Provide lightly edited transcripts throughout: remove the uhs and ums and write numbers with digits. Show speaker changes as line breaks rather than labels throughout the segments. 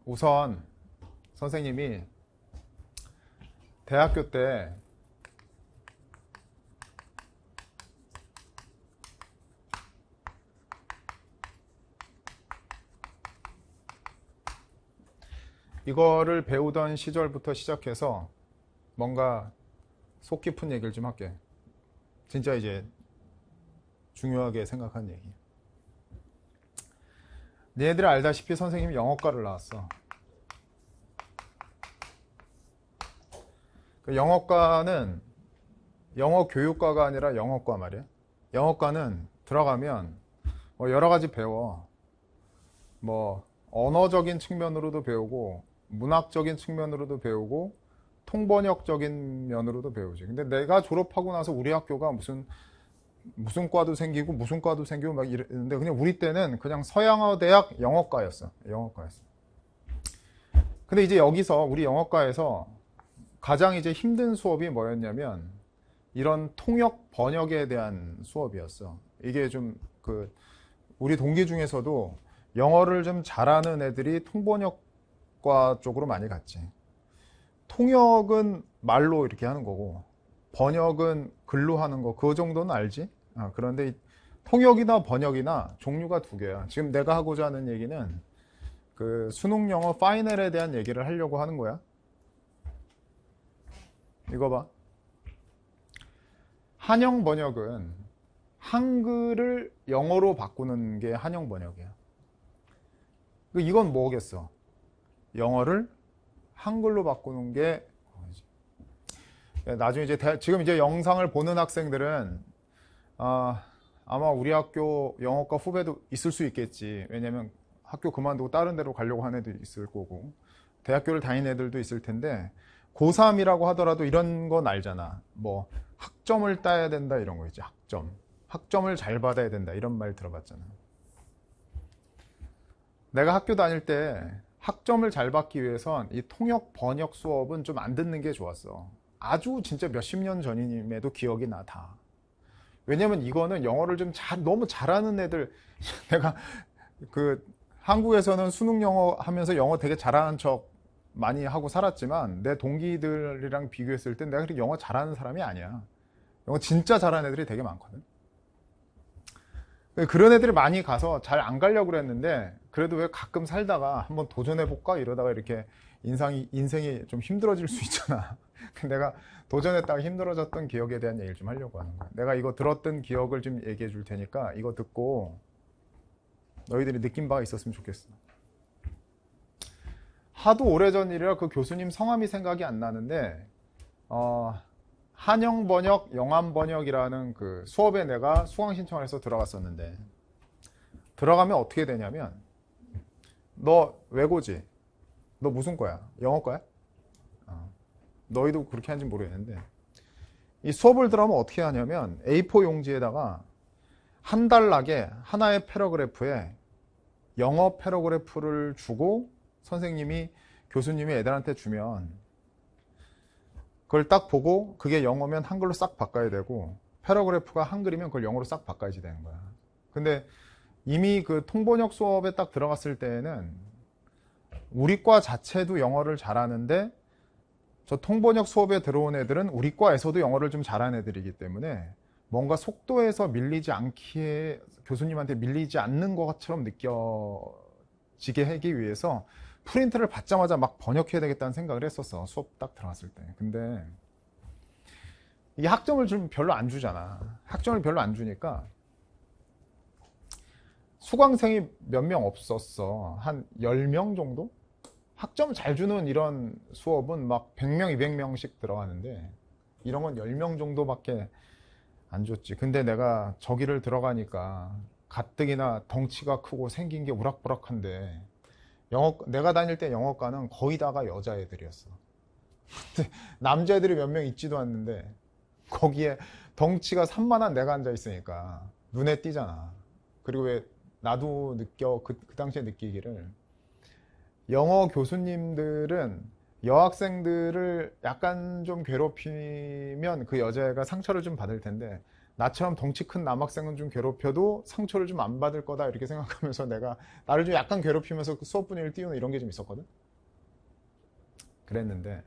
우선 선생님이 대학교 때 이거를 배우던 시절부터 시작해서 뭔가 속 깊은 얘기를 좀 할게. 진짜 이제 중요하게 생각한 얘기. 너희들 알다시피 선생님이 영어과를 나왔어. 그 영어과는 영어 교육과가 아니라 영어과 말이야. 영어과는 들어가면 뭐 여러 가지 배워. 뭐 언어적인 측면으로도 배우고 문학적인 측면으로도 배우고 통번역적인 면으로도 배우지. 근데 내가 졸업하고 나서 우리 학교가 무슨 과도 생기고 무슨 과도 생기고 막 이랬는데 그냥 우리 때는 그냥 서양어 대학 영어과였어. 영어과였어. 근데 이제 여기서 우리 영어과에서 가장 이제 힘든 수업이 뭐였냐면 이런 통역 번역에 대한 수업이었어. 이게 좀 우리 동기 중에서도 영어를 좀 잘하는 애들이 통번역과 쪽으로 많이 갔지. 통역은 말로 이렇게 하는 거고 번역은 글로 하는 거, 그 정도는 알지? 그런데 통역이나 번역이나 종류가 두 개야. 지금 내가 하고자 하는 얘기는 그 수능 영어 파이널에 대한 얘기를 하려고 하는 거야. 이거 봐. 한영 번역은 한글을 영어로 바꾸는 게 한영 번역이야. 이건 뭐겠어? 영어를 한글로 바꾸는 게 나중에 지금 이제 영상을 보는 학생들은 아마 우리 학교 영어과 후배도 있을 수 있겠지. 왜냐면 학교 그만두고 다른 데로 가려고 하는 애도 있을 거고 대학교를 다니는 애들도 있을 텐데 고3이라고 하더라도 이런 건 알잖아. 뭐 학점을 따야 된다 이런 거 있지. 학점을 잘 받아야 된다 이런 말 들어봤잖아. 내가 학교 다닐 때 학점을 잘 받기 위해선 이 통역 번역 수업은 좀 안 듣는 게 좋았어. 아주 진짜 몇십 년 전임에도 기억이 나 다. 왜냐면 이거는 영어를 좀 너무 잘하는 애들 내가 한국에서는 수능 영어 하면서 영어 되게 잘하는 척 많이 하고 살았지만 내 동기들이랑 비교했을 때 내가 그렇게 영어 잘하는 사람이 아니야. 영어 진짜 잘하는 애들이 되게 많거든. 그런 애들이 많이 가서 잘 안 가려고 그랬는데 그래도 왜 가끔 살다가 한번 도전해볼까 이러다가 이렇게 인생이 좀 힘들어질 수 있잖아. 내가 도전했다가 힘들어졌던 기억에 대한 얘기를 좀 하려고 하는 거야. 내가 이거 들었던 기억을 좀 얘기해 줄 테니까 이거 듣고 너희들이 느낀 바가 있었으면 좋겠어. 하도 오래전 일이라 그 교수님 성함이 생각이 안 나는데 한영 번역, 영암 번역이라는 그 수업에 내가 수강 신청을 해서 들어갔었는데 들어가면 어떻게 되냐면 너 외고지? 너 무슨 과야? 영어과야? 너희도 그렇게 하는지 모르겠는데 이 수업을 들어가면 어떻게 하냐면 A4 용지에다가 한 달락에 하나의 패러그래프에 영어 패러그래프를 주고 교수님이 애들한테 주면 그걸 딱 보고 그게 영어면 한글로 싹 바꿔야 되고 패러그래프가 한글이면 그걸 영어로 싹 바꿔야지 되는 거야. 근데 이미 그 통번역 수업에 딱 들어갔을 때에는 우리 과 자체도 영어를 잘하는데 저 통번역 수업에 들어온 애들은 우리 과에서도 영어를 좀 잘하는 애들이기 때문에 뭔가 속도에서 밀리지 않기에 교수님한테 밀리지 않는 것처럼 느껴지게 하기 위해서 프린트를 받자마자 막 번역해야 되겠다는 생각을 했었어. 수업 딱 들어갔을 때. 근데 이게 학점을 좀 별로 안 주잖아. 학점을 별로 안 주니까 수강생이 몇 명 없었어. 한 10명 정도? 학점 잘 주는 이런 수업은 막 100명, 200명씩 들어가는데 이런 건 10명 정도밖에 안 줬지. 근데 내가 저기를 들어가니까 가뜩이나 덩치가 크고 생긴 게 우락부락한데 내가 다닐 때 영어과는 거의 다가 여자애들이었어. 남자애들이 몇 명 있지도 않는데 거기에 덩치가 산만한 내가 앉아 있으니까 눈에 띄잖아. 그리고 왜 나도 그 당시에 느끼기를 영어 교수님들은 여학생들을 약간 좀 괴롭히면 그 여자애가 상처를 좀 받을 텐데 나처럼 덩치 큰 남학생은 좀 괴롭혀도 상처를 좀 안 받을 거다 이렇게 생각하면서 내가 나를 좀 약간 괴롭히면서 그 수업 분위기를 띄우는 이런 게 좀 있었거든. 그랬는데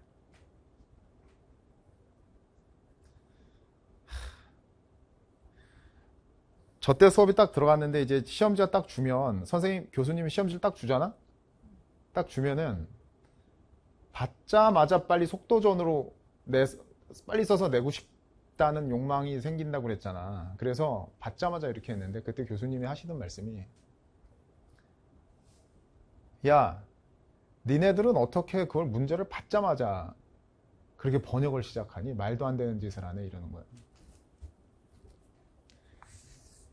저 때 수업이 딱 들어갔는데 이제 시험지가 딱 주면 선생님 교수님이 시험지를 딱 주잖아. 딱 주면은 받자마자 빨리 속도전으로 빨리 써서 내고 싶다는 욕망이 생긴다고 그랬잖아. 그래서 받자마자 이렇게 했는데 그때 교수님이 하시던 말씀이 야, 니네들은 어떻게 그걸 문제를 받자마자 그렇게 번역을 시작하니? 말도 안 되는 짓을 하네 이러는 거야.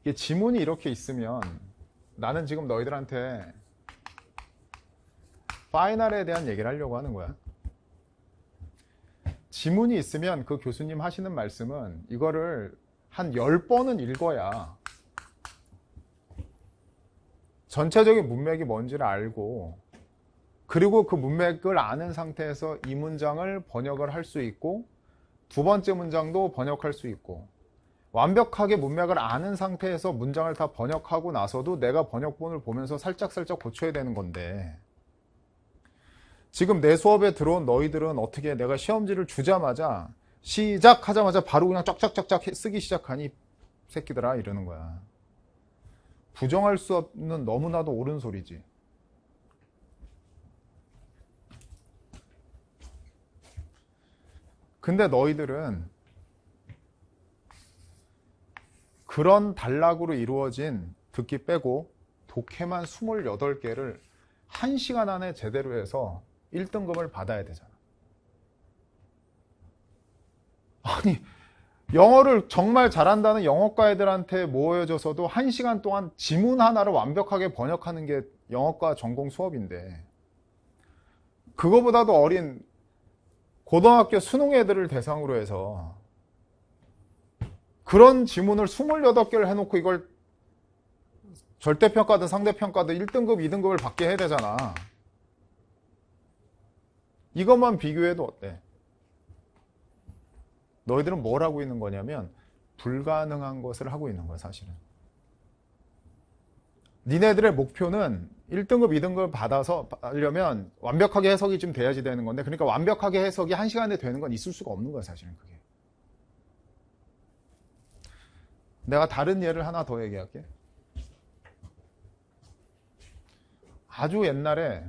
이게 지문이 이렇게 있으면 나는 지금 너희들한테 파이널에 대한 얘기를 하려고 하는 거야. 지문이 있으면 그 교수님 하시는 말씀은 이거를 한 10번은 읽어야 전체적인 문맥이 뭔지를 알고 그리고 그 문맥을 아는 상태에서 이 문장을 번역을 할 수 있고 두 번째 문장도 번역할 수 있고 완벽하게 문맥을 아는 상태에서 문장을 다 번역하고 나서도 내가 번역본을 보면서 살짝살짝 고쳐야 되는 건데 지금 내 수업에 들어온 너희들은 어떻게 내가 시험지를 주자마자 시작하자마자 바로 그냥 쫙쫙쫙쫙 쓰기 시작하니 새끼들아 이러는 거야. 부정할 수 없는 너무나도 옳은 소리지. 근데 너희들은 그런 단락으로 이루어진 듣기 빼고 독해만 28개를 1시간 안에 제대로 해서 1등급을 받아야 되잖아. 아니 영어를 정말 잘한다는 영어과 애들한테 모여져서도 1시간 동안 지문 하나를 완벽하게 번역하는 게 영어과 전공 수업인데 그거보다도 어린 고등학교 수능 애들을 대상으로 해서 그런 지문을 28개를 해놓고 이걸 절대평가든 상대평가든 1등급, 2등급을 받게 해야 되잖아. 이것만 비교해도 어때? 너희들은 뭘 하고 있는 거냐면 불가능한 것을 하고 있는 거야 사실은. 니네들의 목표는 1등급, 2등급 받아서 하려면 완벽하게 해석이 좀 돼야지 되는 건데 그러니까 완벽하게 해석이 1시간에 되는 건 있을 수가 없는 거야 사실은 그게. 내가 다른 예를 하나 더 얘기할게. 아주 옛날에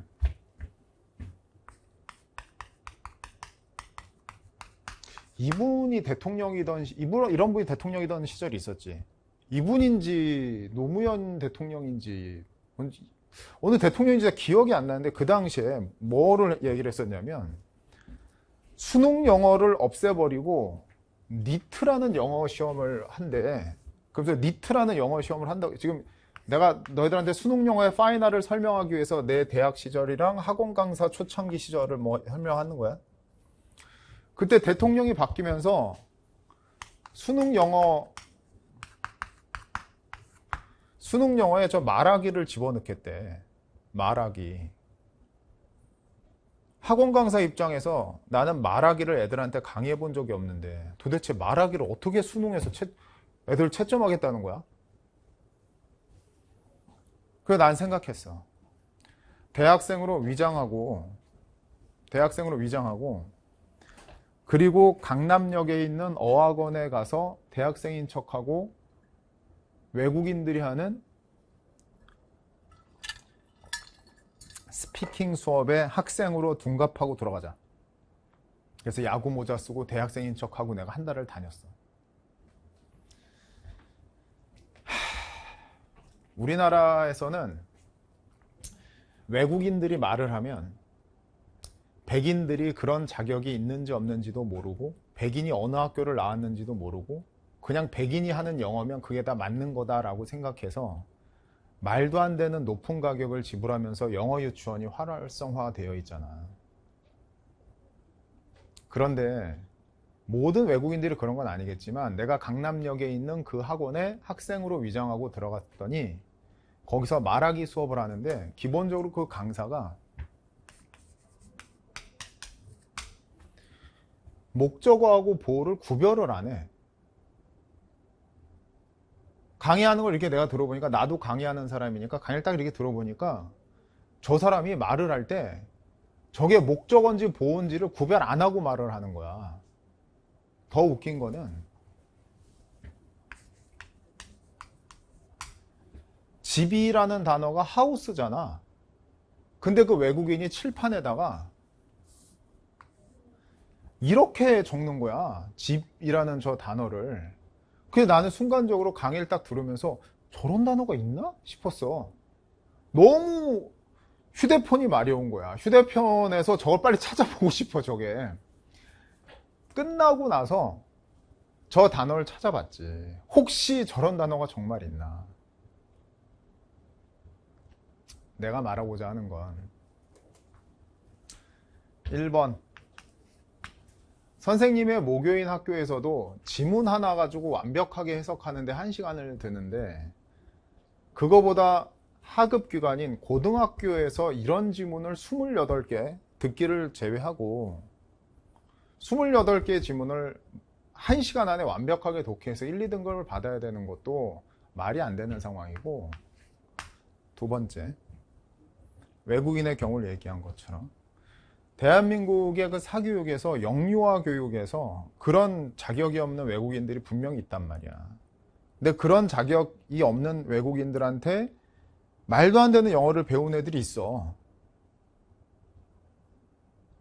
이분이 대통령이던 이런 분이 대통령이던 시절이 있었지. 이분인지 노무현 대통령인지 어느 대통령인지 기억이 안 나는데 그 당시에 뭐를 얘기를 했었냐면 수능 영어를 없애버리고 니트라는 영어 시험을 한대. 그래서 니트라는 영어 시험을 한다고. 지금 내가 너희들한테 수능 영어의 파이널을 설명하기 위해서 내 대학 시절이랑 학원 강사 초창기 시절을 뭐 설명하는 거야. 그때 대통령이 바뀌면서 수능 영어에 저 말하기를 집어넣겠대. 말하기. 학원 강사 입장에서 나는 말하기를 애들한테 강의해 본 적이 없는데 도대체 말하기를 어떻게 수능에서 애들 채점하겠다는 거야? 그래서 난 생각했어. 대학생으로 위장하고 그리고 강남역에 있는 어학원에 가서 대학생인 척하고 외국인들이 하는 스피킹 수업에 학생으로 둔갑하고 돌아가자. 그래서 야구 모자 쓰고 대학생인 척하고 내가 한 달을 다녔어. 우리나라에서는 외국인들이 말을 하면 백인들이 그런 자격이 있는지 없는지도 모르고 백인이 어느 학교를 나왔는지도 모르고 그냥 백인이 하는 영어면 그게 다 맞는 거다라고 생각해서 말도 안 되는 높은 가격을 지불하면서 영어 유치원이 활성화되어 있잖아. 그런데 모든 외국인들이 그런 건 아니겠지만 내가 강남역에 있는 그 학원에 학생으로 위장하고 들어갔더니 거기서 말하기 수업을 하는데 기본적으로 그 강사가 목적어하고 보어를 구별을 안 해. 강의하는 걸 이렇게 내가 들어보니까 나도 강의하는 사람이니까 강의를 딱 이렇게 들어보니까 저 사람이 말을 할 때 저게 목적어인지 보어인지를 구별 안 하고 말을 하는 거야. 더 웃긴 거는 집이라는 단어가 하우스잖아. 근데 그 외국인이 칠판에다가 이렇게 적는 거야. 집이라는 저 단어를. 그래서 나는 순간적으로 강의를 딱 들으면서 저런 단어가 있나 싶었어. 너무 휴대폰이 마려운 거야. 휴대폰에서 저걸 빨리 찾아보고 싶어, 저게. 끝나고 나서 저 단어를 찾아봤지. 혹시 저런 단어가 정말 있나. 내가 말하고자 하는 건 1번 선생님의 모교인 학교에서도 지문 하나 가지고 완벽하게 해석하는데 1시간을 드는데 그거보다 하급 기관인 고등학교에서 이런 지문을 28개 듣기를 제외하고 28개의 지문을 1시간 안에 완벽하게 독해서 1, 2등급을 받아야 되는 것도 말이 안 되는 상황이고, 두 번째, 외국인의 경우를 얘기한 것처럼 대한민국의 그 사교육에서 영유아 교육에서 그런 자격이 없는 외국인들이 분명히 있단 말이야. 근데 그런 자격이 없는 외국인들한테 말도 안 되는 영어를 배운 애들이 있어.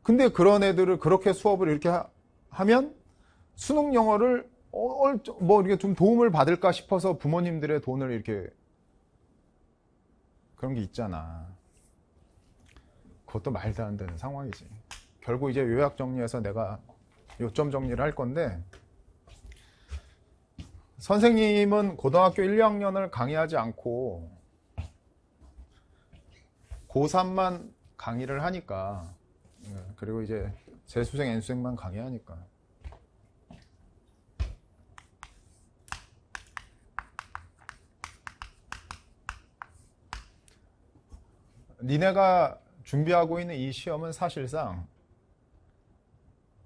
근데 그런 애들을 그렇게 수업을 이렇게 하면 수능 영어를 뭐 이렇게 좀 도움을 받을까 싶어서 부모님들의 돈을 이렇게 그런 게 있잖아. 그것도 말도 안 되는 상황이지. 결국 이제 요약 정리해서 내가 요점 정리를 할 건데, 선생님은 고등학교 1, 2학년을 강의하지 않고 고3만 강의를 하니까, 그리고 이제 재수생, N수생만 강의하니까 니네가 준비하고 있는 이 시험은 사실상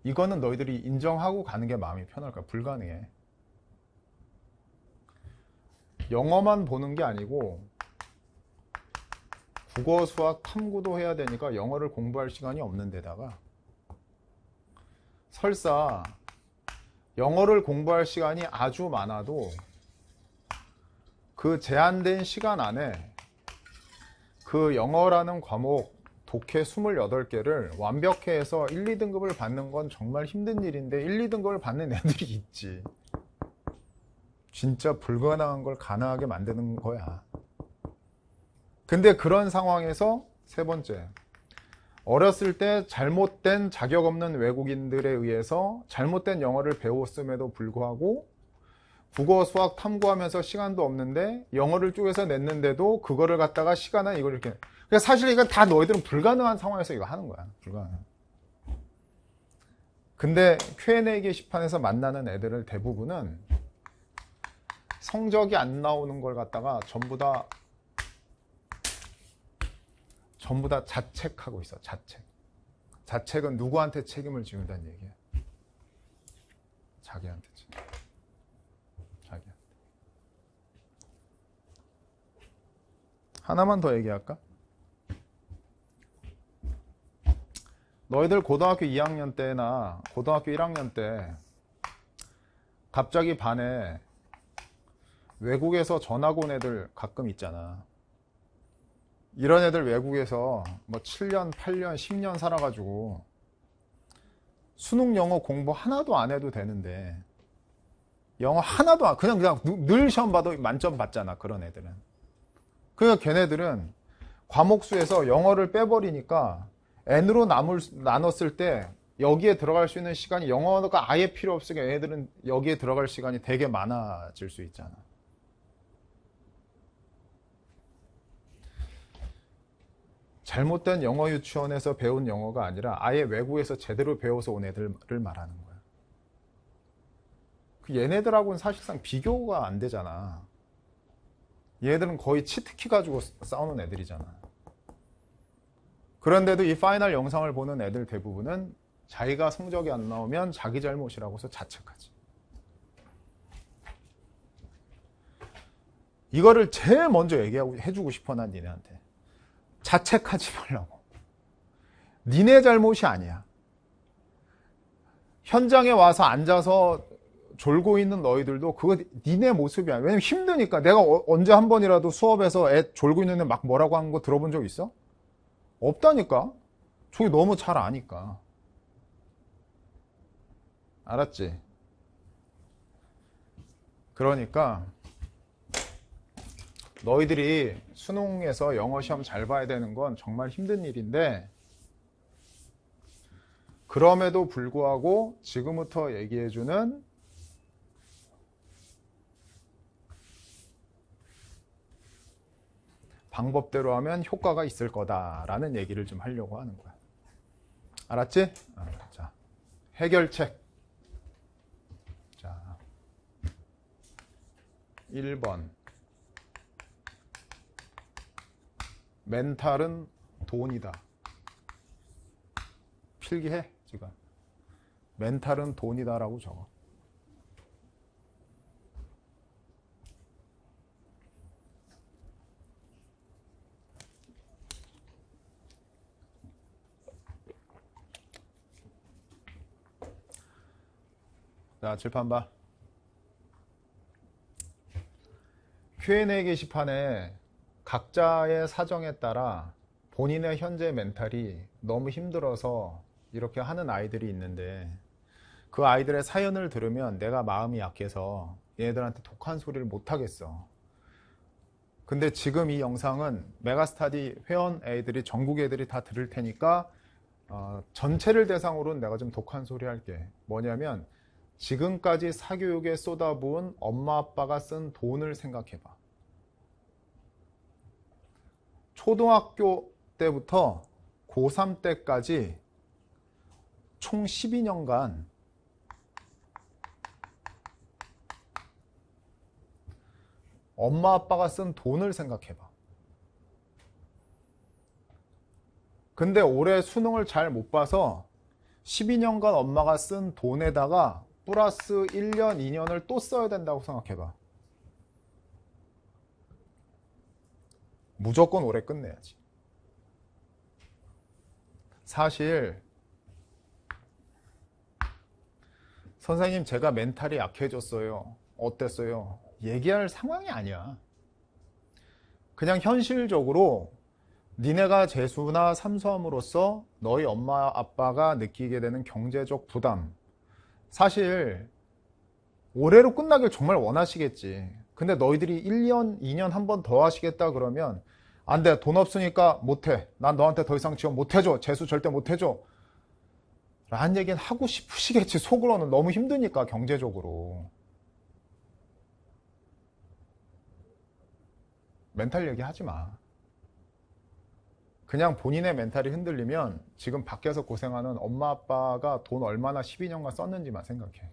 이거는 너희들이 인정하고 가는 게 마음이 편할 거야. 불가능해. 영어만 보는 게 아니고 국어, 수학, 탐구도 해야 되니까 영어를 공부할 시간이 없는 데다가 설사 영어를 공부할 시간이 아주 많아도 그 제한된 시간 안에 그 영어라는 과목 독해 28개를 완벽히 해서 1, 2등급을 받는 건 정말 힘든 일인데 1, 2등급을 받는 애들이 있지. 진짜 불가능한 걸 가능하게 만드는 거야. 근데 그런 상황에서 세 번째, 어렸을 때 잘못된 자격 없는 외국인들에 의해서 잘못된 영어를 배웠음에도 불구하고 국어, 수학 탐구하면서 시간도 없는데 영어를 쪼개서 냈는데도 그거를 갖다가 시간은 이걸 이렇게. 그러니까 사실 이건 다 너희들은 불가능한 상황에서 이거 하는 거야. 불가능. 근데 Q&A 게시판에서 만나는 애들을 대부분은 성적이 안 나오는 걸 갖다가 전부 다 자책하고 있어. 자책은 누구한테 책임을 지운다는 얘기야. 자기한테. 하나만 더 얘기할까? 너희들 고등학교 2학년 때나 고등학교 1학년 때 갑자기 반에 외국에서 전학 온 애들 가끔 있잖아. 이런 애들 외국에서 뭐 7년, 8년, 10년 살아가지고 수능 영어 공부 하나도 안 해도 되는데 영어 하나도 안, 그냥 늘 시험 봐도 만점 받잖아. 그런 애들은. 그러니까 걔네들은 과목수에서 영어를 빼버리니까 N으로 나눴을 때 여기에 들어갈 수 있는 시간이 영어가 아예 필요 없으니까 얘네들은 여기에 들어갈 시간이 되게 많아질 수 있잖아. 잘못된 영어 유치원에서 배운 영어가 아니라 아예 외국에서 제대로 배워서 온 애들을 말하는 거야. 얘네들하고는 사실상 비교가 안 되잖아. 얘들은 거의 치트키 가지고 싸우는 애들이잖아. 그런데도 이 파이널 영상을 보는 애들 대부분은 자기가 성적이 안 나오면 자기 잘못이라고서 자책하지. 이거를 제일 먼저 해주고 싶어, 난 니네한테. 자책하지 말라고. 니네 잘못이 아니야. 현장에 와서 앉아서 졸고 있는 너희들도 그거 니네 모습이야. 왜냐면 힘드니까. 내가 언제 한 번이라도 수업에서 애 졸고 있는 애 막 뭐라고 하는 거 들어본 적 있어? 없다니까. 저기 너무 잘 아니까. 알았지? 그러니까 너희들이 수능에서 영어 시험 잘 봐야 되는 건 정말 힘든 일인데, 그럼에도 불구하고 지금부터 얘기해주는 방법대로 하면 효과가 있을 거다라는 얘기를 좀 하려고 하는 거야. 알았지? 자, 해결책. 자, 1번. 멘탈은 돈이다. 필기해, 지금. 멘탈은 돈이다라고 적어. 자, 칠판 봐. Q&A 게시판에 각자의 사정에 따라 본인의 현재 멘탈이 너무 힘들어서 이렇게 하는 아이들이 있는데, 그 아이들의 사연을 들으면 내가 마음이 약해서 얘네들한테 독한 소리를 못 하겠어. 근데 지금 이 영상은 메가스터디 회원 애들이, 전국 애들이 다 들을 테니까 전체를 대상으로는 내가 좀 독한 소리 할게. 뭐냐면 지금까지 사교육에 쏟아부은 엄마 아빠가 쓴 돈을 생각해봐. 초등학교 때부터 고3 때까지 총 12년간 엄마 아빠가 쓴 돈을 생각해봐. 근데 올해 수능을 잘 못 봐서 12년간 엄마가 쓴 돈에다가 플러스 1년, 2년을 또 써야 된다고 생각해봐. 무조건 올해 끝내야지. 사실 선생님 제가 멘탈이 약해졌어요. 어땠어요? 얘기할 상황이 아니야. 그냥 현실적으로 니네가 재수나 삼수함으로써 너희 엄마 아빠가 느끼게 되는 경제적 부담, 사실 올해로 끝나길 정말 원하시겠지. 근데 너희들이 1년, 2년 한 번 더 하시겠다 그러면 안 돼. 돈 없으니까 못해. 난 너한테 더 이상 지원 못해줘. 재수 절대 못해줘. 라는 얘기는 하고 싶으시겠지. 속으로는 너무 힘드니까 경제적으로. 멘탈 얘기 하지 마. 그냥 본인의 멘탈이 흔들리면 지금 밖에서 고생하는 엄마 아빠가 돈 얼마나 12년간 썼는지만 생각해.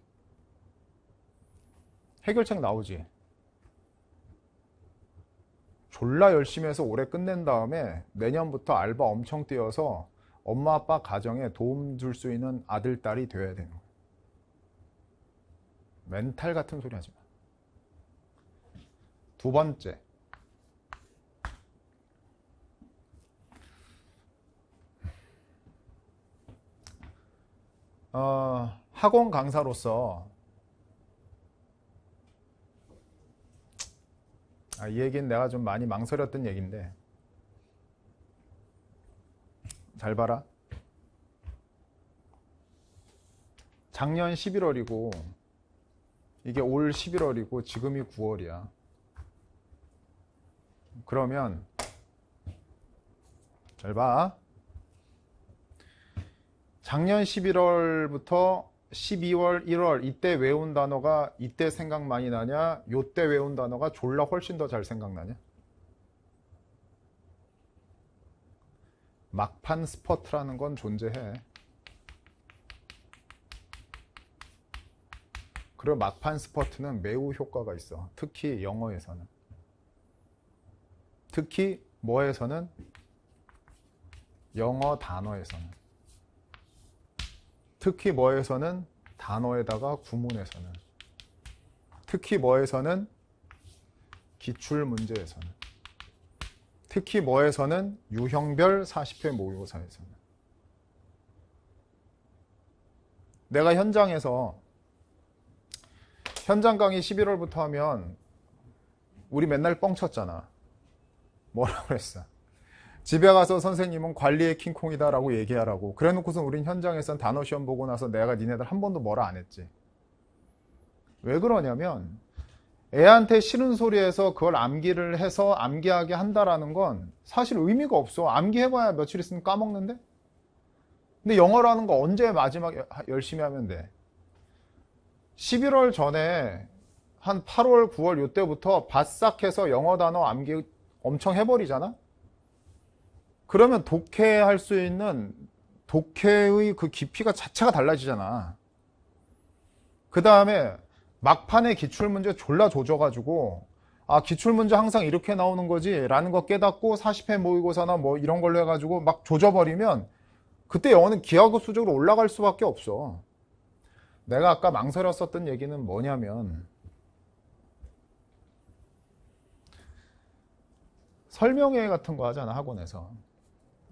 해결책 나오지. 졸라 열심히 해서 올해 끝낸 다음에 내년부터 알바 엄청 뛰어서 엄마 아빠 가정에 도움 줄 수 있는 아들, 딸이 되어야 되는 거야. 멘탈 같은 소리 하지 마. 두 번째. 학원 강사로서 이 얘기는 내가 좀 많이 망설였던 얘기인데 잘 봐라. 작년 11월이고 이게 올 11월이고 지금이 9월이야. 그러면 잘 봐. 작년 11월부터 12월, 1월 이때 외운 단어가 이때 생각 많이 나냐? 요때 외운 단어가 졸라 훨씬 더 잘 생각나냐? 막판 스퍼트라는 건 존재해. 그리고 막판 스퍼트는 매우 효과가 있어. 특히 영어에서는. 특히 뭐에서는? 영어 단어에서는. 특히 뭐에서는? 단어에다가 구문에서는. 특히 뭐에서는? 기출 문제에서는. 특히 뭐에서는? 유형별 40회 모의고사에서는. 내가 현장에서 현장 강의 11월부터 하면 우리 맨날 뻥쳤잖아. 뭐라고 그랬어? 집에 가서 선생님은 관리의 킹콩이다 라고 얘기하라고. 그래 놓고선 우린 현장에선 단어 시험 보고 나서 내가 니네들 한 번도 뭐라 안 했지. 왜 그러냐면 애한테 싫은 소리에서 그걸 암기를 해서 암기하게 한다라는 건 사실 의미가 없어. 암기해봐야 며칠 있으면 까먹는데? 근데 영어라는 거 언제 마지막 열심히 하면 돼? 11월 전에 한 8월, 9월 요때부터 바싹 해서 영어 단어 암기 엄청 해버리잖아? 그러면 독해할 수 있는 독해의 그 깊이가 자체가 달라지잖아. 그 다음에 막판에 기출문제 졸라 조져가지고 아 기출문제 항상 이렇게 나오는 거지 라는 거 깨닫고 40회 모의고사나 뭐 이런 걸로 해가지고 막 조져버리면 그때 영어는 기하급수적으로 올라갈 수밖에 없어. 내가 아까 망설였었던 얘기는 뭐냐면 설명회 같은 거 하잖아 학원에서.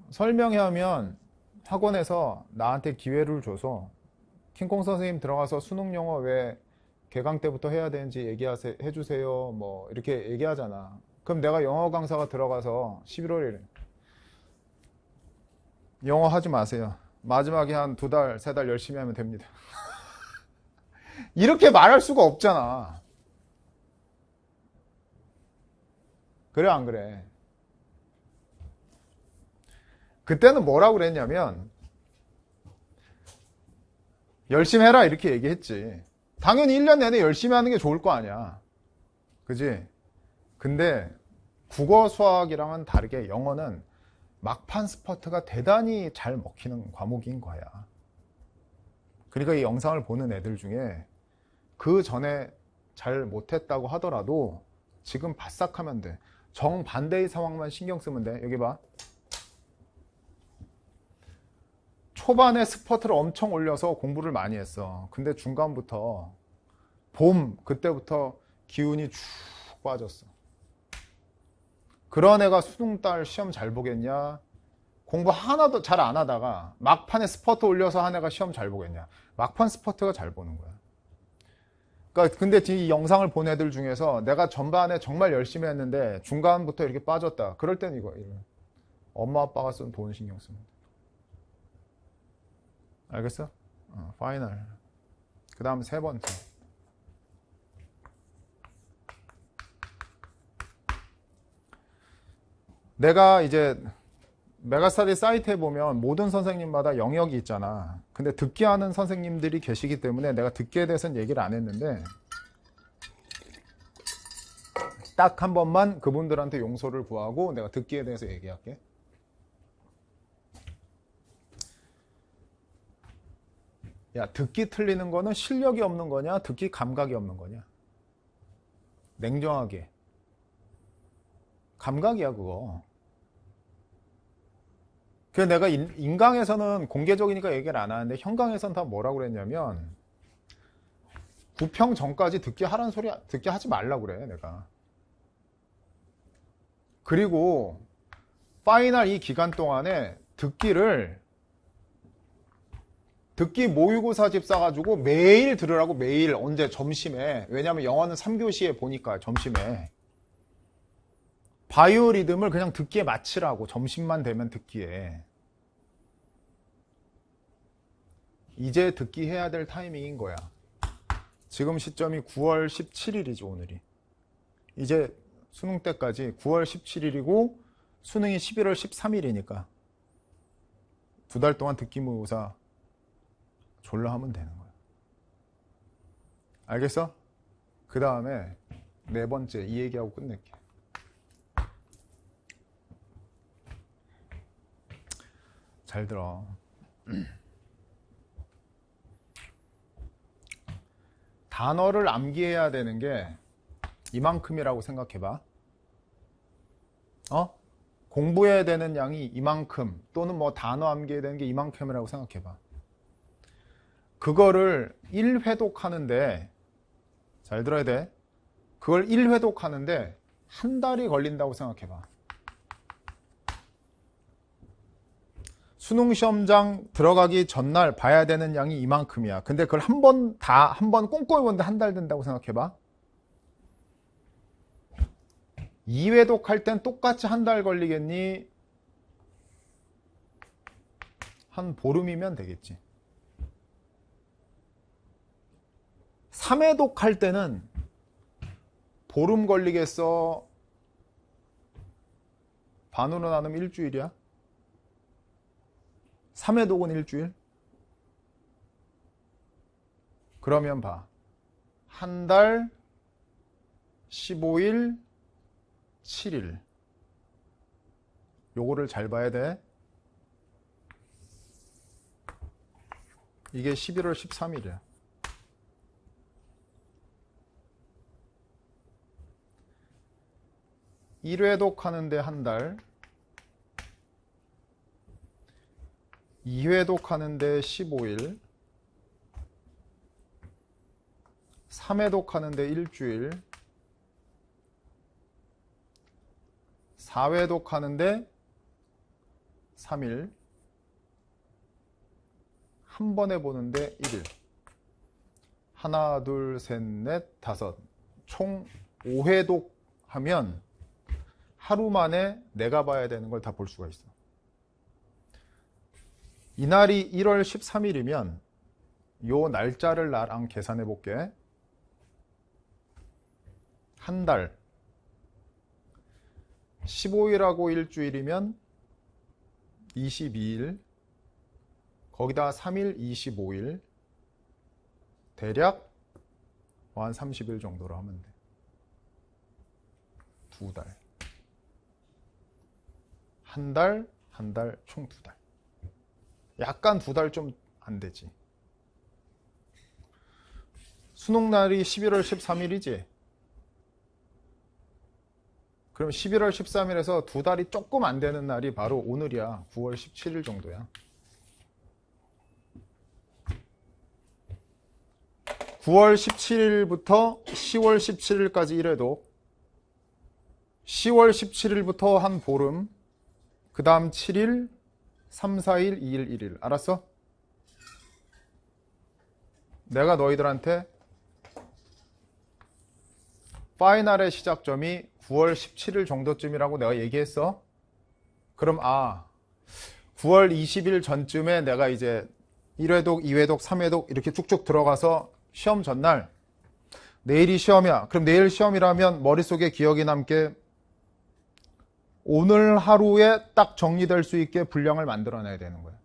설명회 하면 학원에서 나한테 기회를 줘서 킹콩 선생님 들어가서 수능 영어 왜 개강 때부터 해야 되는지 해주세요 뭐 이렇게 얘기하잖아. 그럼 내가 영어 강사가 들어가서 11월에 영어 하지 마세요. 마지막에 한 2달, 3달 열심히 하면 됩니다. 이렇게 말할 수가 없잖아. 그래 안 그래? 그때는 뭐라고 그랬냐면 열심히 해라 이렇게 얘기했지. 당연히 1년 내내 열심히 하는 게 좋을 거 아니야. 그지? 근데 국어 수학이랑은 다르게 영어는 막판 스퍼트가 대단히 잘 먹히는 과목인 거야. 그러니까 이 영상을 보는 애들 중에 그 전에 잘 못했다고 하더라도 지금 바싹 하면 돼. 정반대의 상황만 신경 쓰면 돼. 여기 봐. 초반에 스퍼트를 엄청 올려서 공부를 많이 했어. 근데 중간부터 그때부터 기운이 쭉 빠졌어. 그런 애가 수능달 시험 잘 보겠냐? 공부 하나도 잘 안 하다가 막판에 스퍼트 올려서 한 애가 시험 잘 보겠냐? 막판 스퍼트가 잘 보는 거야. 그러니까 근데 이 영상을 본 애들 중에서 내가 전반에 정말 열심히 했는데 중간부터 이렇게 빠졌다. 그럴 때는 이거 엄마 아빠가 쓴 돈 신경 쓰면 돼. 알겠어? 파이널. 그 다음 3번째. 내가 이제 메가스터디 사이트에 보면 모든 선생님마다 영역이 있잖아. 근데 듣기 하는 선생님들이 계시기 때문에 내가 듣기에 대해서는 얘기를 안 했는데 딱 한 번만 그분들한테 용서를 구하고 내가 듣기에 대해서 얘기할게. 야, 듣기 틀리는 거는 실력이 없는 거냐? 듣기 감각이 없는 거냐? 냉정하게. 감각이야, 그거. 그래서 내가 인강에서는 공개적이니까 얘기를 안 하는데 현강에서는 다 뭐라고 그랬냐면 구평 전까지 듣기 하라는 소리 듣기 하지 말라고 그래 내가. 그리고 파이널 이 기간 동안에 듣기 모의고사집 싸가지고 매일 들으라고. 매일. 언제? 점심에. 왜냐면 영어는 3교시에 보니까 점심에. 바이오리듬을 그냥 듣기에 맞추라고. 점심만 되면 듣기에. 이제 듣기 해야 될 타이밍인 거야. 지금 시점이 9월 17일이지 오늘이. 이제 수능 때까지 9월 17일이고 수능이 11월 13일이니까 2달 동안 듣기 모의고사 졸라 하면 되는 거야. 알겠어? 그 다음에 4번째 이 얘기하고 끝낼게. 잘 들어. 단어를 암기해야 되는 게 이만큼이라고 생각해봐. 공부해야 되는 양이 이만큼 또는 뭐 단어 암기해야 되는 게 이만큼이라고 생각해봐. 그거를 1회독 하는데 잘 들어야 돼. 그걸 1회독 하는데 한 달이 걸린다고 생각해봐. 수능 시험장 들어가기 전날 봐야 되는 양이 이만큼이야. 근데 그걸 한 번 꼼꼼히 보는데 한 달 된다고 생각해봐. 2회독 할 땐 똑같이 한 달 걸리겠니? 한 보름이면 되겠지. 3회독 할 때는 보름 걸리겠어? 반으로 나누면 일주일이야? 3회독은 일주일? 그러면 봐. 한 달, 15일, 7일. 요거를 잘 봐야 돼. 이게 11월 13일이야. (1회독) 하는데 한 달, 2회독 하는데 15일, 3회독 하는데 일주일, 4회독 하는데 3일, 한 번에 보는데 1일. 하나, 둘, 셋, 넷, 다섯. 총 5회독 하면 하루 만에 내가 봐야 되는 걸 다 볼 수가 있어. 이날이 1월 13일이면 요 날짜를 나랑 계산해 볼게. 한 달 15일하고 일주일이면 22일, 거기다 3일 25일, 대략 한 30일 정도로 하면 돼. 두 달. 한 달, 한 달, 총 두 달. 약간 두 달 좀 안 되지. 수능 날이 11월 13일이지? 그럼 11월 13일에서 두 달이 조금 안 되는 날이 바로 오늘이야. 9월 17일 정도야. 9월 17일부터 10월 17일까지 1회독, 10월 17일부터 한 보름, 그 다음 7일, 3, 4일, 2일, 1일. 알았어? 내가 너희들한테 파이널의 시작점이 9월 17일 정도쯤이라고 내가 얘기했어. 그럼 9월 20일 전쯤에 내가 이제 1회독, 2회독, 3회독 이렇게 쭉쭉 들어가서 시험 전날 내일이 시험이야. 그럼 내일 시험이라면 머릿속에 기억이 남게 오늘 하루에 딱 정리될 수 있게 분량을 만들어내야 되는 거야.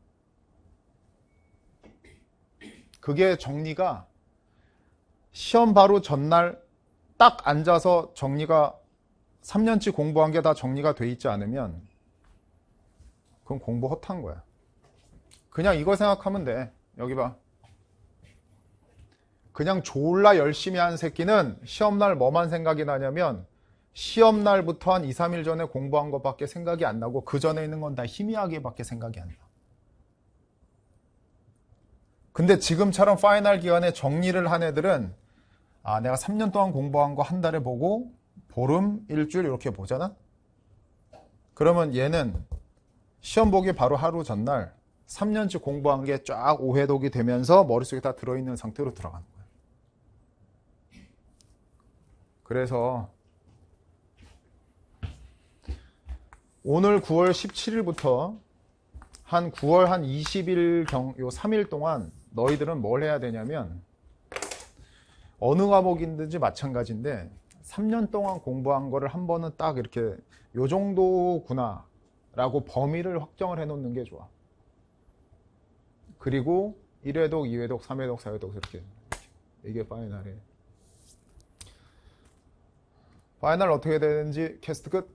그게 정리가 시험 바로 전날 딱 앉아서 정리가 3년치 공부한 게 다 정리가 돼 있지 않으면 그건 공부 헛한 거야. 그냥 이거 생각하면 돼. 여기 봐. 그냥 졸라 열심히 한 새끼는 시험날 뭐만 생각이 나냐면 시험날부터 한 2, 3일 전에 공부한 것밖에 생각이 안 나고 그 전에 있는 건 다 희미하게밖에 생각이 안 나. 근데 지금처럼 파이널 기간에 정리를 한 애들은 내가 3년 동안 공부한 거 한 달에 보고 보름, 일주일 이렇게 보잖아? 그러면 얘는 시험 보기 바로 하루 전날 3년치 공부한 게 쫙 5회독이 되면서 머릿속에 다 들어있는 상태로 들어가는 거야. 그래서 오늘 9월 17일부터 한 9월 한 20일 요 3일 동안 너희들은 뭘 해야 되냐면 어느 과목이든지 마찬가지인데 3년 동안 공부한 거를 한 번은 딱 이렇게 요 정도구나 라고 범위를 확정을 해 놓는 게 좋아. 그리고 1회독, 2회독, 3회독, 4회독 이렇게. 이게 파이널이에요. 파이널 어떻게 되는지 캐스트 끝.